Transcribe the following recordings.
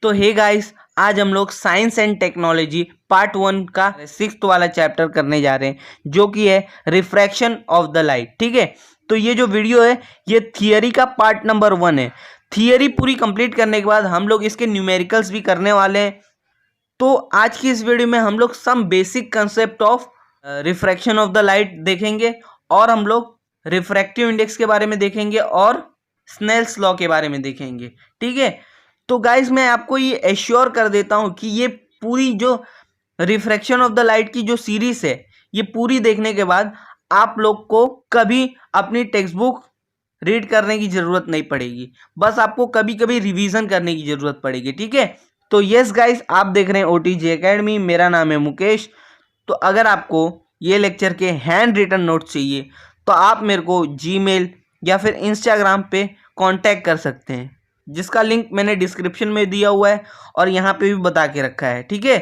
तो hey guys, आज हम लोग साइंस एंड टेक्नोलॉजी पार्ट 1 का 6th वाला चैप्टर करने जा रहे हैं जो कि है रिफ्रैक्शन ऑफ द लाइट। ठीक है, तो ये जो वीडियो है ये थियरी का पार्ट नंबर 1 है। थियरी पूरी कंप्लीट करने के बाद हम लोग इसके न्यूमेरिकल्स भी करने वाले हैं। तो आज की इस वीडियो में हम लोग some basic concept of refraction of the light देखेंगे और हम लोग रिफ्रैक्टिव इंडेक्स के बारे में देखेंगे और स्नेल्स लॉ के बारे में देखेंगे। ठीक है, तो गाइस मैं आपको ये एश्योर कर देता हूँ कि ये पूरी जो रिफ्रैक्शन ऑफ द लाइट की जो सीरीज है ये पूरी देखने के बाद आप लोग को कभी अपनी टेक्स्ट बुक रीड करने की ज़रूरत नहीं पड़ेगी, बस आपको कभी कभी रिवीजन करने की ज़रूरत पड़ेगी। ठीक है, तो यस गाइस, आप देख रहे हैं ओटीजी एकेडमी, मेरा नाम है मुकेश। तो अगर आपको ये लेक्चर के हैंड रिटन नोट्स चाहिए तो आप मेरे को जीमेल या फिर इंस्टाग्राम पे कांटेक्ट कर सकते हैं, जिसका लिंक मैंने डिस्क्रिप्शन में दिया हुआ है और यहाँ पे भी बता के रखा है। ठीक है,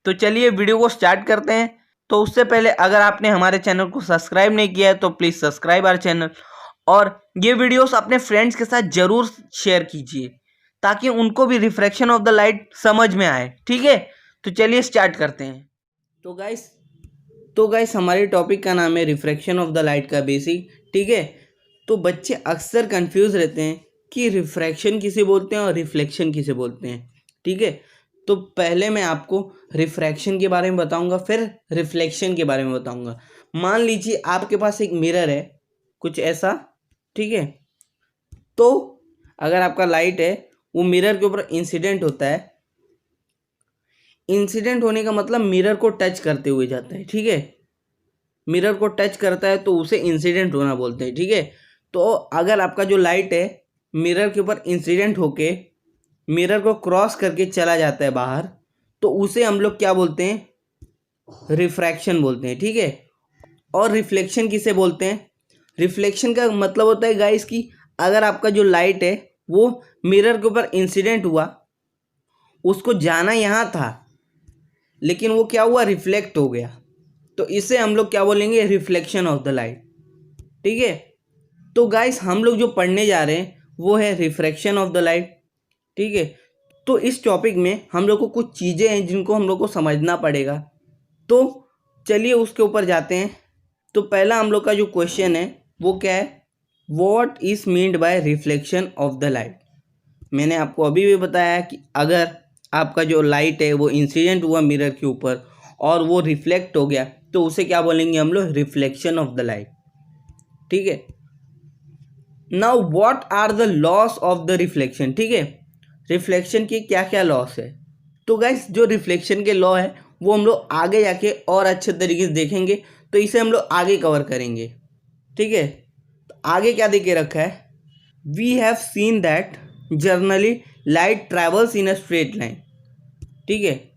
तो चलिए वीडियो को स्टार्ट करते हैं। तो उससे पहले अगर आपने हमारे चैनल को सब्सक्राइब नहीं किया है तो प्लीज़ सब्सक्राइब आवर चैनल और ये वीडियोस अपने फ्रेंड्स के साथ ज़रूर शेयर कीजिए ताकि उनको भी रिफ्रैक्शन ऑफ द लाइट समझ में आए। ठीक है, तो चलिए स्टार्ट करते हैं। तो गाइस हमारे टॉपिक का नाम है रिफ्रैक्शन ऑफ द लाइट का बेसिक। ठीक है, तो बच्चे अक्सर कंफ्यूज रहते हैं कि रिफ्रैक्शन किसे बोलते हैं और रिफ्लेक्शन किसे बोलते हैं। ठीक है, तो पहले मैं आपको रिफ्रैक्शन के बारे में बताऊंगा, फिर रिफ्लेक्शन के बारे में बताऊंगा। मान लीजिए आपके पास एक मिरर है कुछ ऐसा। ठीक है, तो अगर आपका लाइट है वो मिरर के ऊपर इंसिडेंट होता है। इंसिडेंट होने का मतलब मिरर को टच करते हुए जाता है। ठीक है, मिरर को टच करता है तो उसे इंसिडेंट होना बोलते हैं। ठीक है, तो अगर आपका जो लाइट है मिरर के ऊपर इंसिडेंट होके मिरर को क्रॉस करके चला जाता है बाहर, तो उसे हम लोग क्या बोलते हैं? रिफ्रैक्शन बोलते हैं। ठीक है, और रिफ्लेक्शन किसे बोलते हैं? रिफ्लेक्शन का मतलब होता है गाइस कि अगर आपका जो लाइट है वो मिरर के ऊपर इंसिडेंट हुआ, उसको जाना यहाँ था लेकिन वो क्या हुआ? रिफ्लेक्ट हो गया, तो इसे हम लोग क्या बोलेंगे? Reflection of the light. ठीक है, तो गाइस हम लोग जो पढ़ने जा रहे हैं वो है रिफ्रैक्शन ऑफ द लाइट। ठीक है, तो इस टॉपिक में हम लोग को कुछ चीज़ें हैं जिनको हम लोग को समझना पड़ेगा। तो चलिए उसके ऊपर जाते हैं। तो पहला हम लोग का जो क्वेश्चन है वो क्या है? What is meant by reflection of the light. मैंने आपको अभी भी बताया कि अगर आपका जो लाइट है वो इंसिडेंट हुआ मिरर के ऊपर और वो रिफ्लेक्ट हो गया तो उसे क्या बोलेंगे हम लोग? Reflection of the light. ठीक है, now what are the laws of the reflection. ठीक है, रिफ्लेक्शन के क्या क्या लॉस है? तो गाइस जो रिफ्लेक्शन के लॉ है वो हम लोग आगे जाके और अच्छे तरीके से देखेंगे, तो इसे हम लोग आगे कवर करेंगे। ठीक है, तो आगे क्या दे के रखा है? We have seen that generally light travels in a straight line. ठीक है,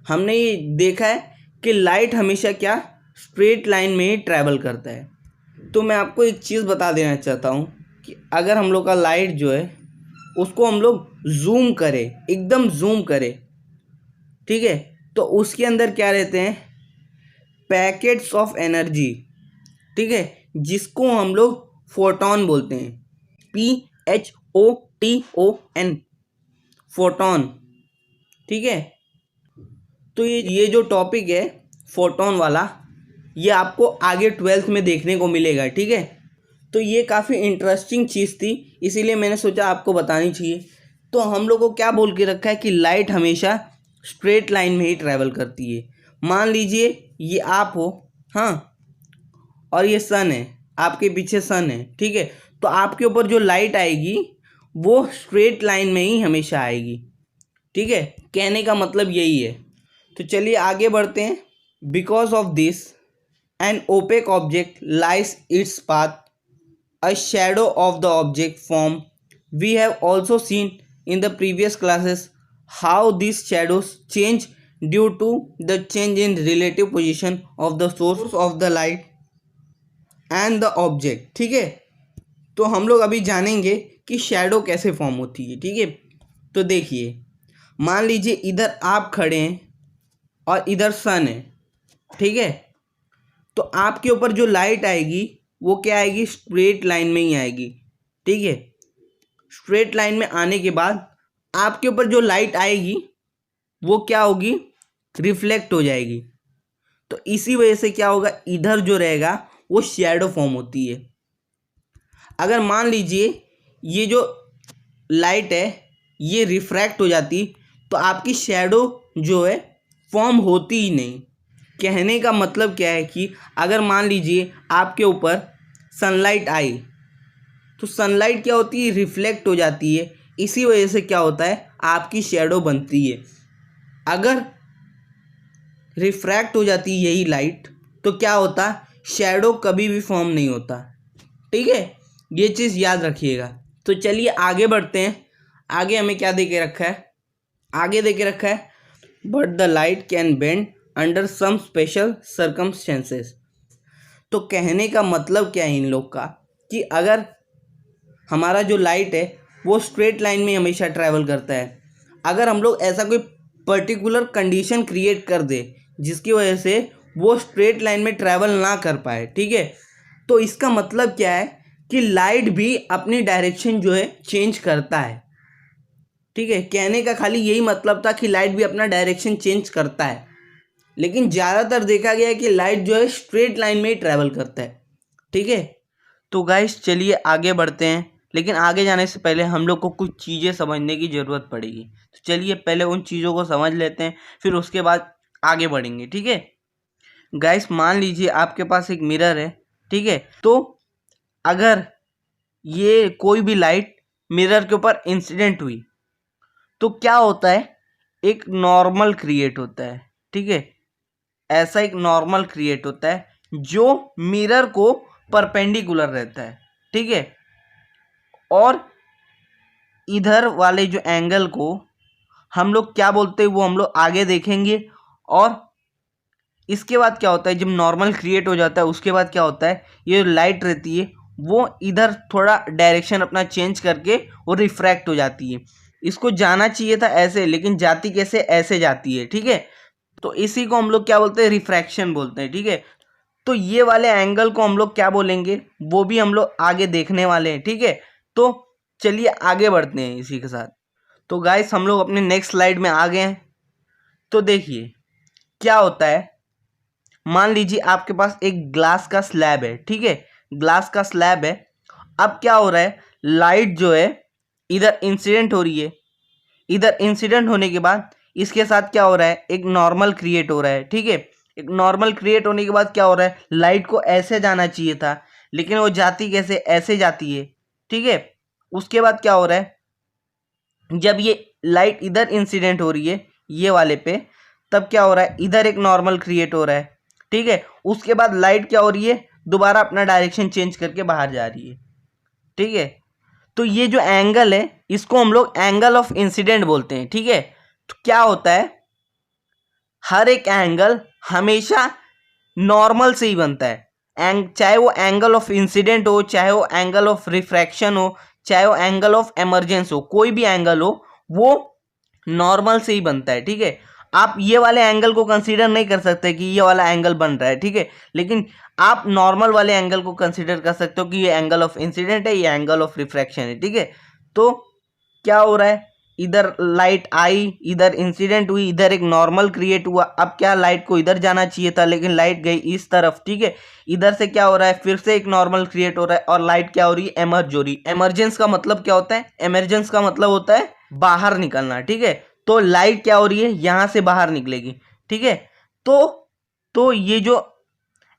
हमने ये देखा है कि लाइट हमेशा क्या? स्ट्रेट लाइन में ही ट्रैवल करता है। तो मैं आपको एक चीज़ बता देना चाहता हूँ कि अगर हम लोग का लाइट जो है उसको हम लोग जूम करें, एकदम जूम करें, ठीक है, तो उसके अंदर क्या रहते हैं? Packets of energy. ठीक है, जिसको हम लोग फोटॉन बोलते हैं, PHOTON, फोटॉन। ठीक है, तो ये जो टॉपिक है फोटॉन वाला, ये आपको आगे 12th में देखने को मिलेगा। ठीक है, तो ये काफ़ी इंटरेस्टिंग चीज़ थी, इसीलिए मैंने सोचा आपको बतानी चाहिए। तो हम लोग को क्या बोल के रखा है कि लाइट हमेशा स्ट्रेट लाइन में ही ट्रैवल करती है। मान लीजिए ये आप हो, हाँ, और ये सन है, आपके पीछे सन है। ठीक है, तो आपके ऊपर जो लाइट आएगी वो स्ट्रेट लाइन में ही हमेशा आएगी। ठीक है, कहने का मतलब यही है। तो चलिए आगे बढ़ते हैं। Because of this an opaque object lies its path, a shadow of the object form. We have also seen in the previous classes how these shadows change due to the change in relative position of the source of the light and the object. ठीक है, तो हम लोग अभी जानेंगे कि shadow कैसे form होती है। ठीक है, तो देखिए, मान लीजिए इधर आप खड़े हैं और इधर सन है। ठीक है, तो आपके ऊपर जो लाइट आएगी वो क्या आएगी? स्ट्रेट लाइन में ही आएगी। ठीक है, स्ट्रेट लाइन में आने के बाद आपके ऊपर जो लाइट आएगी वो क्या होगी, रिफ्लेक्ट हो जाएगी। तो इसी वजह से क्या होगा, इधर जो रहेगा वो शैडो फॉर्म होती है। अगर मान लीजिए ये जो लाइट है ये रिफ्रैक्ट हो जाती तो आपकी शैडो जो है फॉर्म होती ही नहीं। कहने का मतलब क्या है कि अगर मान लीजिए आपके ऊपर सनलाइट आई तो सनलाइट क्या होती है, रिफ्लेक्ट हो जाती है, इसी वजह से क्या होता है, आपकी शैडो बनती है। अगर रिफ्रैक्ट हो जाती यही लाइट तो क्या होता, शैडो कभी भी फॉर्म नहीं होता। ठीक है, ये चीज़ याद रखिएगा। तो चलिए आगे बढ़ते हैं। आगे हमें क्या दे के रखा है, आगे दे के रखा है but the light can bend under some special circumstances. तो कहने का मतलब क्या है इन लोग का, कि अगर हमारा जो लाइट है वो स्ट्रेट लाइन में हमेशा ट्रैवल करता है, अगर हम लोग ऐसा कोई पर्टिकुलर कंडीशन क्रिएट कर दे जिसकी वजह से वो स्ट्रेट लाइन में ट्रैवल ना कर पाए, ठीक है, तो इसका मतलब क्या है कि लाइट भी अपनी डायरेक्शन जो है चेंज करता है। ठीक है, कहने का खाली यही मतलब था कि लाइट भी अपना डायरेक्शन चेंज करता है, लेकिन ज़्यादातर देखा गया है कि लाइट जो है स्ट्रेट लाइन में ही ट्रैवल करता है। ठीक है, तो गाइस चलिए आगे बढ़ते हैं, लेकिन आगे जाने से पहले हम लोग को कुछ चीज़ें समझने की ज़रूरत पड़ेगी। तो चलिए पहले उन चीज़ों को समझ लेते हैं, फिर उसके बाद आगे बढ़ेंगे। ठीक है गाइस, मान लीजिए आपके पास एक मिरर है, ठीक है, तो अगर ये कोई भी लाइट मिरर के ऊपर इंसिडेंट हुई तो क्या होता है, एक नॉर्मल क्रिएट होता है। ठीक है, ऐसा एक नॉर्मल क्रिएट होता है जो मिरर को परपेंडिकुलर रहता है। ठीक है, और इधर वाले जो एंगल को हम लोग क्या बोलते हैं वो हम लोग आगे देखेंगे। और इसके बाद क्या होता है, जब नॉर्मल क्रिएट हो जाता है उसके बाद क्या होता है, ये लाइट रहती है वो इधर थोड़ा डायरेक्शन अपना चेंज करके वो रिफ्रैक्ट हो जाती है। इसको जाना चाहिए था ऐसे, लेकिन जाती कैसे, ऐसे जाती है। ठीक है, तो इसी को हम लोग क्या बोलते हैं, रिफ्रैक्शन बोलते हैं। ठीक है, तो ये वाले एंगल को हम लोग क्या बोलेंगे वो भी हम लोग आगे देखने वाले हैं। ठीक है, तो चलिए आगे बढ़ते हैं इसी के साथ। तो गाइस हम लोग अपने नेक्स्ट स्लाइड में आ गए हैं। तो देखिए क्या होता है, मान लीजिए आपके पास एक ग्लास का स्लैब है। ठीक है, ग्लास का स्लैब है। अब क्या हो रहा है, लाइट जो है इधर इंसिडेंट हो रही है, इधर इंसिडेंट होने के बाद इसके साथ क्या हो रहा है, एक नॉर्मल क्रिएट हो रहा है। ठीक है, एक नॉर्मल क्रिएट होने के बाद क्या हो रहा है, लाइट को ऐसे जाना चाहिए था लेकिन वो जाती कैसे, ऐसे जाती है। ठीक है, उसके बाद क्या हो रहा है, जब ये लाइट इधर इंसिडेंट हो रही है ये वाले पे, तब क्या हो रहा है, इधर एक नॉर्मल क्रिएट हो रहा है। ठीक है, उसके बाद लाइट क्या हो रही है, दोबारा अपना डायरेक्शन चेंज करके बाहर जा रही है। ठीक है, तो ये जो एंगल है इसको हम लोग एंगल ऑफ इंसिडेंट बोलते हैं। ठीक है, तो क्या होता है, हर एक एंगल हमेशा नॉर्मल से ही बनता है। चाहे वो एंगल ऑफ इंसिडेंट हो, चाहे वो एंगल ऑफ रिफ्रैक्शन हो, चाहे वो एंगल ऑफ एमरजेंस हो, कोई भी एंगल हो वो नॉर्मल से ही बनता है। ठीक है, आप ये वाले एंगल को कंसीडर नहीं कर सकते कि ये वाला एंगल बन रहा है। ठीक है, लेकिन आप नॉर्मल वाले एंगल को कंसीडर कर सकते हो कि ये एंगल ऑफ इंसिडेंट है, ये एंगल ऑफ रिफ्रैक्शन है। ठीक है, तो क्या हो रहा है, इधर लाइट आई, इधर इंसिडेंट हुई, इधर एक नॉर्मल क्रिएट हुआ। अब क्या, लाइट को इधर जाना चाहिए था लेकिन लाइट गई इस तरफ। ठीक है, इधर से क्या हो रहा है, फिर से एक नॉर्मल क्रिएट हो रहा है और लाइट क्या हो रही है, एमर्ज हो रही है। एमरजेंस का मतलब क्या होता है, एमरजेंस का मतलब होता है बाहर निकलना। ठीक है, तो लाइट क्या हो रही है, यहां से बाहर निकलेगी। ठीक है, तो ये जो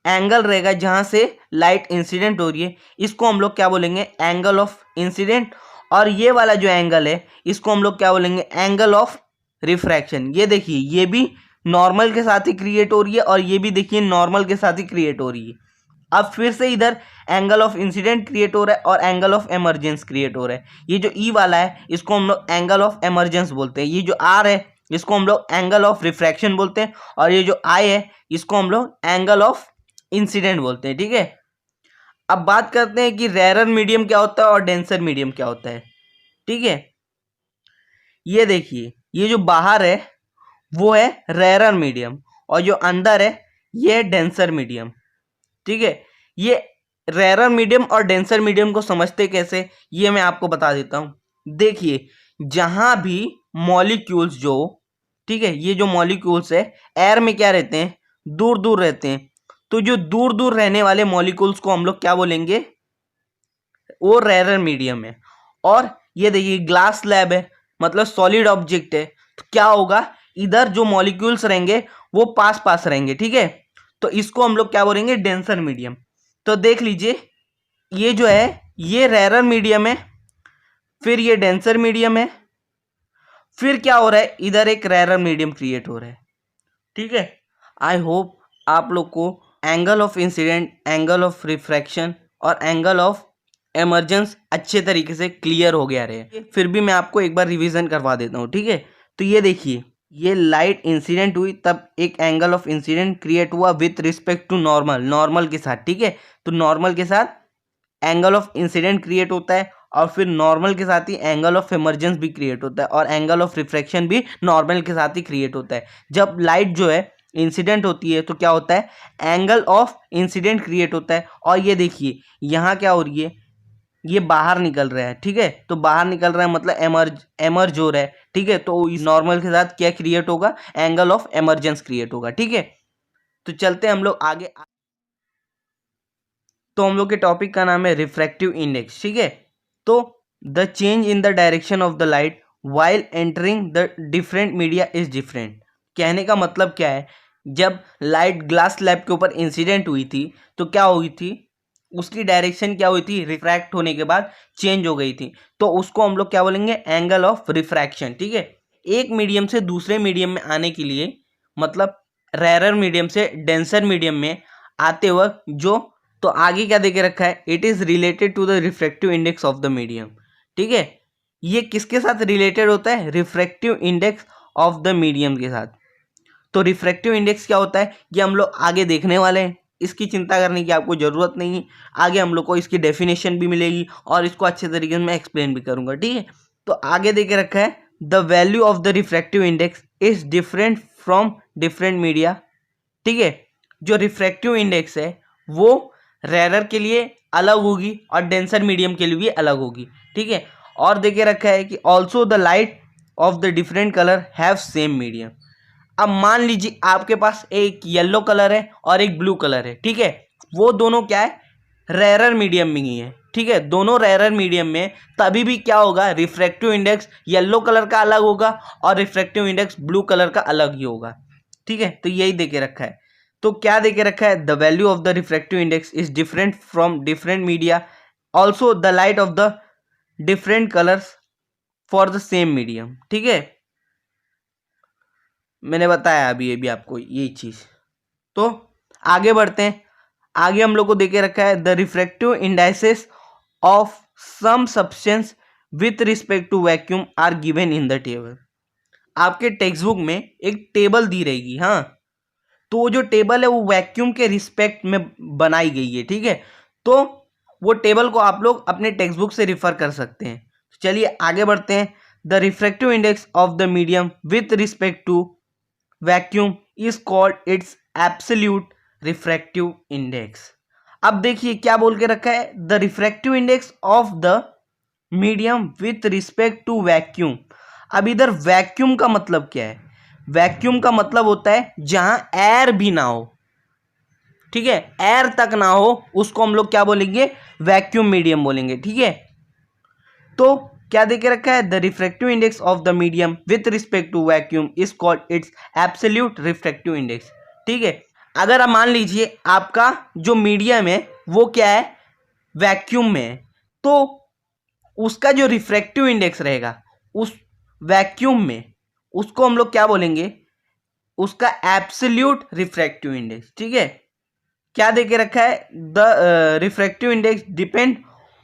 एंगल रहेगा जहां से लाइट इंसिडेंट हो रही है इसको हम लोग क्या बोलेंगे, एंगल ऑफ इंसिडेंट। और ये वाला जो एंगल है इसको हम लोग क्या बोलेंगे, एंगल ऑफ रिफ्रैक्शन। ये देखिए ये भी नॉर्मल के साथ ही क्रिएट हो रही है और ये भी देखिए नॉर्मल के साथ ही क्रिएट हो रही है। अब फिर से इधर एंगल ऑफ इंसिडेंट क्रिएट हो रहा है और एंगल ऑफ एमरजेंस क्रिएट हो रहा है। ये जो ई वाला है इसको हम लोग एंगल ऑफ एमरजेंस बोलते हैं, ये जो आर है इसको हम लोग एंगल ऑफ रिफ्रैक्शन बोलते हैं, और ये जो आई है इसको हम लोग एंगल ऑफ इंसिडेंट बोलते हैं। ठीक है, अब बात करते हैं कि रेरर मीडियम क्या होता है और डेंसर मीडियम क्या होता है। ठीक है, ये देखिए ये जो बाहर है वो है रेरर मीडियम और जो अंदर है ये है डेंसर मीडियम। ठीक है, ये रेरर मीडियम और डेंसर मीडियम को समझते कैसे ये मैं आपको बता देता हूं। देखिए जहां भी मॉलिक्यूल्स जो, ठीक है, ये जो मॉलिक्यूल्स है एयर में क्या रहते हैं, दूर दूर रहते हैं, तो जो दूर दूर रहने वाले मॉलिक्यूल्स को हम लोग क्या बोलेंगे, वो रेयर मीडियम है। और ये देखिए ग्लास स्लैब है, मतलब सॉलिड ऑब्जेक्ट है, तो क्या होगा, इधर जो मॉलिक्यूल्स रहेंगे वो पास पास रहेंगे, ठीक है, तो इसको हम लोग क्या बोलेंगे, डेंसर मीडियम। तो देख लीजिए ये जो है ये रेयर मीडियम है, फिर ये डेंसर मीडियम है, फिर क्या हो रहा है, इधर एक रेयर मीडियम क्रिएट हो रहा है, ठीक है। आई होप आप लोग को angle of incident, angle of refraction और एंगल ऑफ एमर्जेंस अच्छे तरीके से क्लियर हो गया रहे। फिर भी मैं आपको एक बार रिवीजन करवा देता हूँ, ठीक है। तो ये देखिए, ये लाइट इंसिडेंट हुई तब एक एंगल ऑफ इंसिडेंट क्रिएट हुआ with respect to normal, normal के साथ, ठीक है। तो नॉर्मल के साथ एंगल ऑफ इंसिडेंट क्रिएट होता है, और फिर नॉर्मल के साथ ही एंगल ऑफ इमरजेंस भी क्रिएट होता है, और एंगल ऑफ रिफ्रैक्शन भी नॉर्मल के साथ ही क्रिएट होता है। जब लाइट जो है इंसिडेंट होती है तो क्या होता है, एंगल ऑफ इंसिडेंट क्रिएट होता है। और ये देखिए यहाँ क्या हो रही है, ये बाहर निकल रहा है, ठीक है, तो बाहर निकल रहा है मतलब एमर्ज हो रहा है, ठीक है। तो इस नॉर्मल के साथ क्या क्रिएट होगा, एंगल ऑफ एमरजेंस क्रिएट होगा, ठीक है। तो चलते हैं हम लोग आगे। तो हम लोग के टॉपिक का नाम है रिफ्रैक्टिव इंडेक्स, ठीक है। तो the change in the direction of the light while entering the different media is different. कहने का मतलब क्या है, जब लाइट ग्लास स्लैब के ऊपर इंसिडेंट हुई थी तो क्या हुई थी, उसकी डायरेक्शन क्या हुई थी, रिफ्रैक्ट होने के बाद चेंज हो गई थी, तो उसको हम लोग क्या बोलेंगे, एंगल ऑफ रिफ्रैक्शन, ठीक है। एक मीडियम से दूसरे मीडियम में आने के लिए, मतलब रेयर मीडियम से डेंसर मीडियम में आते वक्त जो, तो आगे क्या देके रखा है, it is related to the refractive index of the medium, ठीक है। ये किसके साथ रिलेटेड होता है, refractive index of the medium के साथ। तो रिफ्रैक्टिव इंडेक्स क्या होता है, ये हम लोग आगे देखने वाले हैं, इसकी चिंता करने की आपको ज़रूरत नहीं है। आगे हम लोग को इसकी डेफिनेशन भी मिलेगी और इसको अच्छे तरीके से मैं एक्सप्लेन भी करूंगा, ठीक है। तो आगे देके रखा है, the value of the refractive index is different from different media, ठीक है। जो रिफ्रैक्टिव इंडेक्स है वो रेयर के लिए अलग होगी और डेंसर मीडियम के लिए भी अलग होगी, ठीक है। और देखे रखा है कि also the light of the different colour have same medium. अब मान लीजिए आपके पास एक येलो कलर है और एक ब्लू कलर है, ठीक है, वो दोनों क्या है, रेयर मीडियम में ही है, ठीक है, दोनों रेयर मीडियम में, तभी भी क्या होगा, रिफ्रैक्टिव इंडेक्स येलो कलर का अलग होगा और रिफ्रैक्टिव इंडेक्स ब्लू कलर का अलग ही होगा, ठीक है। तो यही देके रखा है। तो क्या देके रखा है, the value of the refractive index is different from different media, also the light of the different colours for the same medium, ठीक है। मैंने बताया अभी ये भी आपको यही चीज। तो आगे बढ़ते हैं, आगे हम लोग को देके रखा है, the refractive indices of some substance with respect to vacuum are given in the table. आपके टेक्स्ट बुक में एक टेबल दी रहेगी, हाँ, तो वो जो टेबल है वो वैक्यूम के रिस्पेक्ट में बनाई गई है, ठीक है। तो वो टेबल को आप लोग अपने टेक्स्ट बुक से रिफर कर सकते हैं। चलिए आगे बढ़ते हैं, the refractive index of the medium with respect to vacuum is called its absolute refractive index. अब देखिए क्या बोल के रखा है, the refractive index of the medium with respect to vacuum. अब इधर वैक्यूम का मतलब क्या है, वैक्यूम का मतलब होता है जहां एयर भी ना हो, ठीक है, एयर तक ना हो, उसको हम लोग क्या बोलेंगे, वैक्यूम मीडियम बोलेंगे, ठीक है। तो क्या देके रखा है, the refractive index of the medium with respect to vacuum is called its absolute refractive index, ठीक है। अगर आप मान लीजिए आपका जो मीडियम है वो क्या है, वैक्यूम में है, तो उसका जो रिफ्रैक्टिव इंडेक्स रहेगा उस वैक्यूम में, उसको हम लोग क्या बोलेंगे, उसका एब्सोल्यूट रिफ्रैक्टिव इंडेक्स, ठीक है। क्या देके रखा है, the refractive index depend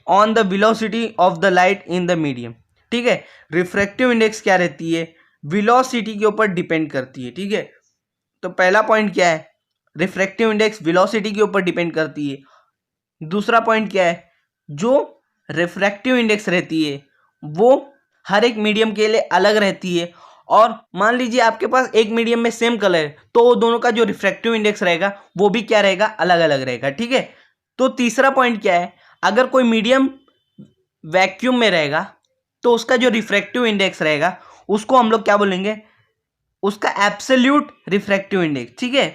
on the velocity of the light in the medium, ठीक है। रिफ्रैक्टिव इंडेक्स क्या रहती है, वेलोसिटी के ऊपर डिपेंड करती है, ठीक है। तो पहला पॉइंट क्या है, रिफ्रैक्टिव इंडेक्स वेलोसिटी के ऊपर डिपेंड करती है। दूसरा पॉइंट क्या है, जो रिफ्रैक्टिव इंडेक्स रहती है वो हर एक मीडियम के लिए अलग रहती है, और मान लीजिए आपके पास एक मीडियम में सेम कलर है तो वो दोनों का जो रिफ्रैक्टिव इंडेक्स रहेगा वो भी क्या रहेगा, अलग अलग रहेगा, ठीक है। तो तीसरा पॉइंट क्या है, अगर कोई मीडियम वैक्यूम में रहेगा तो उसका जो रिफ्रैक्टिव इंडेक्स रहेगा उसको हम लोग क्या बोलेंगे, उसका एब्सोल्यूट रिफ्रैक्टिव इंडेक्स। ठीक है,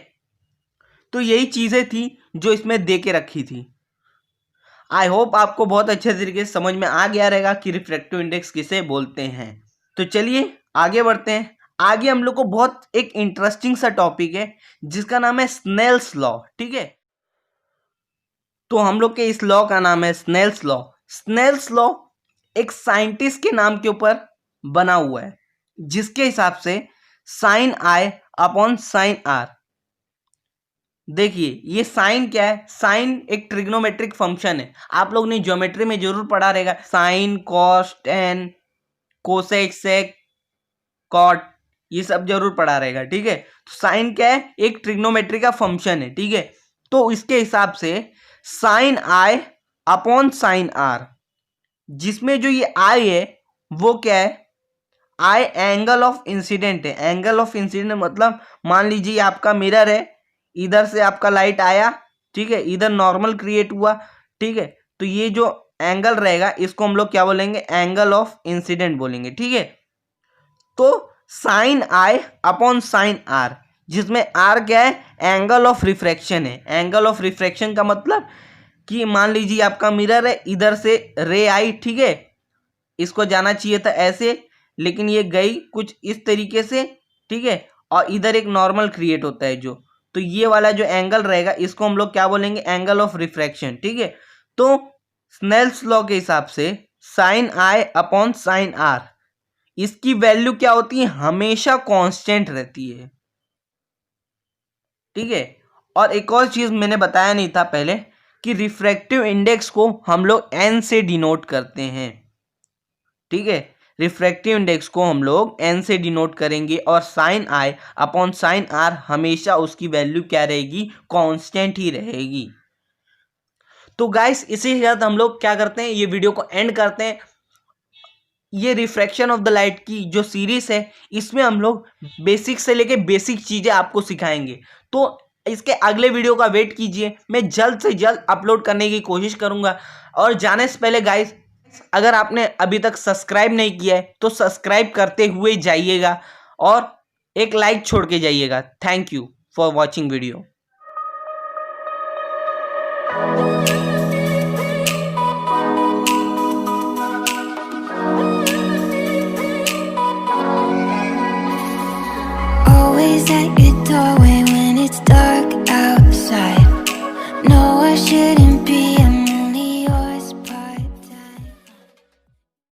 तो यही चीजें थी जो इसमें दे के रखी थी। आई होप आपको बहुत अच्छे तरीके से समझ में आ गया रहेगा कि रिफ्रैक्टिव इंडेक्स किसे बोलते हैं। तो चलिए आगे बढ़ते हैं। आगे हम लोग को बहुत एक इंटरेस्टिंग सा टॉपिक है जिसका नाम है स्नेल्स लॉ। ठीक है, तो हम लोग के इस लॉ का नाम है स्नेल्स लॉ। स्नेल्स लॉ एक साइंटिस्ट के नाम के ऊपर बना हुआ है जिसके हिसाब से sine I upon sine R, देखिए ये साइन क्या है, साइन एक ट्रिग्नोमेट्रिक फंक्शन है। आप लोग ने ज्योमेट्री में जरूर पढ़ा रहेगा, sine cos tan cosec sec cot, ये सब जरूर पढ़ा रहेगा। ठीक है, तो साइन क्या है, एक ट्रिग्नोमेट्री का फंक्शन है। ठीक है, तो इसके हिसाब से sine I upon sine R, जिसमें जो ये आई है वो क्या है, आई एंगल ऑफ इंसिडेंट है। एंगल ऑफ इंसिडेंट मतलब मान लीजिए आपका मिरर है, इधर से आपका लाइट आया, ठीक है, इधर नॉर्मल क्रिएट हुआ। ठीक है, तो ये जो एंगल रहेगा इसको हम लोग क्या बोलेंगे, एंगल ऑफ इंसिडेंट बोलेंगे। ठीक है, तो sine I upon sine R, जिसमें आर क्या है, एंगल ऑफ रिफ्रैक्शन है। एंगल ऑफ रिफ्रैक्शन का मतलब कि मान लीजिए आपका मिरर है, इधर से रे आई, ठीक है, इसको जाना चाहिए था ऐसे, लेकिन ये गई कुछ इस तरीके से। ठीक है, और इधर एक नॉर्मल क्रिएट होता है जो, तो ये वाला जो एंगल रहेगा इसको हम लोग क्या बोलेंगे, एंगल ऑफ रिफ्रैक्शन। ठीक है, तो स्नेल्स लॉ के हिसाब से sine I upon sine R, इसकी वैल्यू क्या होती है, हमेशा कांस्टेंट रहती है। ठीक है, और एक और चीज मैंने बताया नहीं था पहले कि रिफ्रैक्टिव इंडेक्स को हम लोग एन से डिनोट करते हैं। ठीक है, रिफ्रैक्टिव इंडेक्स को हम लोग एन से डिनोट करेंगे और sine I upon sine R हमेशा उसकी वैल्यू क्या रहेगी, कांस्टेंट ही रहेगी। तो गाइस इसी के साथ हम लोग क्या करते हैं, ये वीडियो को एंड करते हैं। ये रिफ्रैक्शन ऑफ द लाइट की जो सीरीज है इसमें हम लोग बेसिक से लेके बेसिक चीजें आपको सिखाएंगे। तो इसके अगले वीडियो का वेट कीजिए, मैं जल्द से जल्द अपलोड करने की कोशिश करूंगा। और जाने से पहले गाइस, अगर आपने अभी तक सब्सक्राइब नहीं किया है तो सब्सक्राइब करते हुए जाइएगा और एक लाइक छोड़ के जाइएगा। Thank you for watching video. Always at your